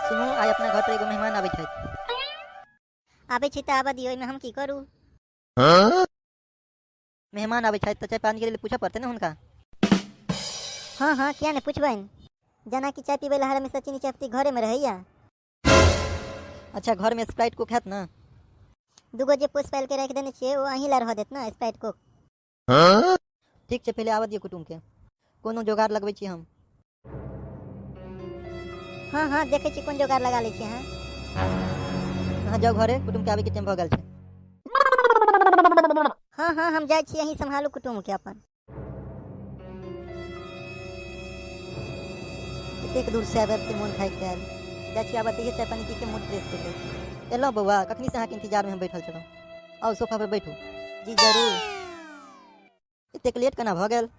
सुनू आइ अपना घर पर एगो मेहमान आबै छै। आबै छै तऽ आबऽ दियौ, एहिमे हम की करू? मेहमान आबै छै तऽ चाय पानी के लिए पूछऽ पड़तै ने हुनका। हाँ हाँ, किया नहीं पूछबनि। जेना कि चाय पीबै लए हमेशा चीनी चायपत्ती घरे में रहैया। अच्छा घर में स्प्राइट कोक हैत ना? दूगो जे पोस पाइल के रख देने छियै वो अहीं ला रह देत ना स्प्राइट कोक। ठीक छै पहले आबऽ दियौ कुटुम के, कोनो जोगाड़ लगबै छी हम। हाँ हाँ, देखै छी कोन जोगाड़ लगा लै छी अहाँ। अहाँ जाओ घरे, कुटुम के आबै के टाइम भऽ गेल छै। हाँ हाँ, हम जाइ छी, अहीं सम्हालू कुटुम के अपन। एतेक दूर से आबि के मोन थाकि गेल, जाइ छी आबऽ चाय पानी पी के मूड फ्रेश हेतै। एलहुँ बौआ, कखनी से अहाँके इंतजार में हम बैठल छलहुँ। आउ सोफा पर बैठू। जी जरूर। एतेक लेट केना भऽ गेल?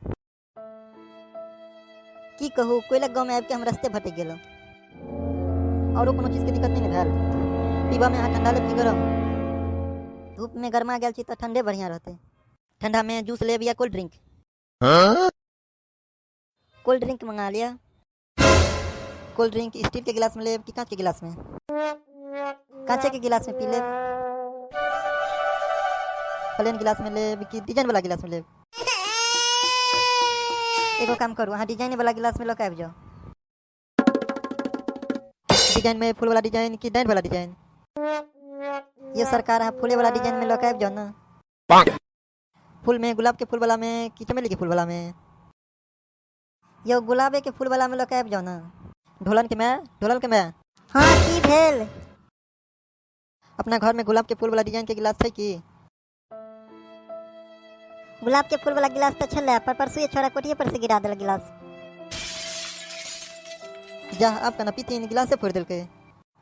की कहू, कोयलक गाँव में आबि के हम रस्ते भटक गेलहुँ। औरो कोनो चीज के दिक्कत नहीं ने भेल? पीबा में अहाँ ठंडा लेब कि गरम? धूप में गरमा गेल छी तऽ ठंडे बढ़िया रहतै। ठंडा में जूस लेब या कोल्ड ड्रिंक? कोल्ड ड्रिंक मंगा लिया। कोल्ड ड्रिंक स्टील के गिलास में लेब कि कांच के गिलास में? कांचे के गिलास में पी लेब। प्लेन गिलास में लेब कि डिजाइन वाला गिलास में लेब? एगो काम करू, अहाँ डिजाइन वाला गिलास में लऽ के आबि जाओ। डिजाइन में फूल वाला डिजाइन कि डाइन वाला डिजाइन? ये सरकार, अहाँ फूले वाला डिजाइन में लऽ के आबि जाओ ना। फूल में गुलाब के फूल वाला में कि चमेली के फूल वाला में? यो गुलाबे के फूल वाला में लऽ के आबि जाओ ना। ढोलन के मैं हाँ की भेल? अपना घर में गुलाब के फूल वाला डिजाइन के गिलास छै कि? गुलाब के फूल वाला गिलास तो छलै, पर परसू ये छोरा कोठिए पर से गिरा देल गिलास। जा अब कना पीतीन गिलासे फोड़ देलकै।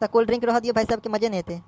तऽ कोल्ड ड्रिंक रह दियो भाई साहब के मजे नहीं हेतै।